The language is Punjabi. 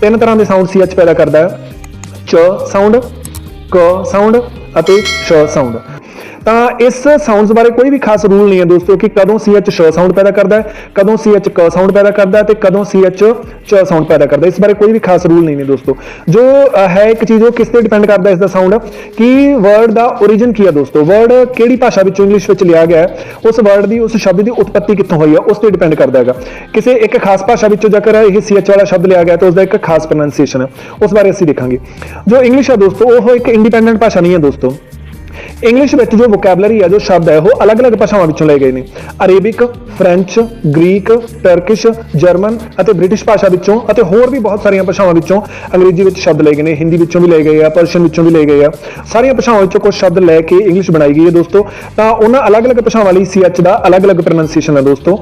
तीन तरह के साउंड CH पैदा करता है, च साउंड, क साउंड ਅਤੇ ਸ਼ ਸਾउंड। ਤਾਂ ਇਸ ਸਾਊਂਡਸ ਬਾਰੇ ਕੋਈ ਵੀ ਖਾਸ ਰੂਲ ਨਹੀਂ ਹੈ ਦੋਸਤੋ ਕਿ ਕਦੋਂ CH ਸ਼ ਸਾਊਂਡ ਪੈਦਾ ਕਰਦਾ ਹੈ, ਕਦੋਂ CH ਕ ਸਾਊਂਡ ਪੈਦਾ ਕਰਦਾ ਹੈ ਤੇ ਕਦੋਂ CH ਚ ਸਾਊਂਡ ਪੈਦਾ ਕਰਦਾ ਹੈ। ਇਸ ਬਾਰੇ ਕੋਈ ਵੀ ਖਾਸ ਰੂਲ ਨਹੀਂ ਨੇ ਦੋਸਤੋ। ਜੋ ਹੈ ਇੱਕ ਚੀਜ਼ ਉਹ ਕਿਸ ਤੇ ਡਿਪੈਂਡ ਕਰਦਾ ਇਸ ਦਾ ਸਾਊਂਡ ਕਿ ਵਰਡ ਦਾ origin ਕੀ ਹੈ ਦੋਸਤੋ, ਵਰਡ ਕਿਹੜੀ ਭਾਸ਼ਾ ਵਿੱਚੋਂ ਇੰਗਲਿਸ਼ ਵਿੱਚ ਲਿਆ ਗਿਆ ਹੈ, ਉਸ ਵਰਡ ਦੀ ਉਸ ਸ਼ਬਦ ਦੀ ਉਤਪत्ति ਕਿੱਥੋਂ ਹੋਈ ਹੈ ਉਸ ਤੇ ਡਿਪੈਂਡ ਕਰਦਾ ਹੈਗਾ। ਕਿਸੇ ਇੱਕ ਖਾਸ ਭਾਸ਼ਾ ਵਿੱਚੋਂ ਜੇਕਰ ਇਹ CH ਵਾਲਾ ਸ਼ਬਦ ਲਿਆ ਗਿਆ ਤਾਂ ਉਸ ਦਾ ਇੱਕ ਖਾਸ ਪ੍ਰੋਨਾਂਸੀਏਸ਼ਨ ਹੈ, ਉਸ ਬਾਰੇ ਅਸੀਂ ਦੇਖਾਂਗੇ। ਜੋ ਇੰਗਲਿਸ਼ ਹੈ ਦੋਸਤੋ ਉਹ ਇੱਕ ਇੰਡੀਪੈਂਡੈਂਟ ਭਾਸ਼ਾ ਨਹੀਂ ਹੈ ਦੋਸਤੋ। ਇੰਗਲਿਸ਼ ਵਿੱਚ ਜੋ ਵੋਕੈਬਲਰੀ ਹੈ, ਜੋ ਸ਼ਬਦ ਹੈ, ਉਹ ਅਲੱਗ-ਅਲੱਗ ਭਾਸ਼ਾਵਾਂ ਵਿੱਚੋਂ ਲਏ ਗਏ ਨੇ। Arabic, French, Greek, Turkish, German ਅਤੇ ਬ੍ਰਿਟਿਸ਼ ਭਾਸ਼ਾ ਵਿੱਚੋਂ ਅਤੇ ਹੋਰ ਵੀ ਬਹੁਤ ਸਾਰੀਆਂ ਭਾਸ਼ਾਵਾਂ ਵਿੱਚੋਂ ਅੰਗਰੇਜ਼ੀ ਵਿੱਚ ਸ਼ਬਦ ਲਏ ਗਏ ਨੇ, ਹਿੰਦੀ ਵਿੱਚੋਂ ਵੀ ਲਏ ਗਏ ਆ, ਪਰਸ਼ੀਅਨ ਵਿੱਚੋਂ ਵੀ ਲਏ ਗਏ ਆ। ਸਾਰੀਆਂ ਭਾਸ਼ਾਵਾਂ ਵਿੱਚੋਂ ਕੁਝ ਸ਼ਬਦ ਲੈ ਕੇ ਇੰਗਲਿਸ਼ ਬਣਾਈ ਗਈ ਹੈ ਦੋਸਤੋ। ਤਾਂ ਉਹਨਾਂ ਅਲੱਗ-ਅਲੱਗ ਭਾਸ਼ਾਵਾਂ ਲਈ CH ਦਾ ਅਲੱਗ-ਅਲੱਗ ਪ੍ਰੋਨਾਂਸੀਏਸ਼ਨ ਹੈ ਦੋਸਤੋ।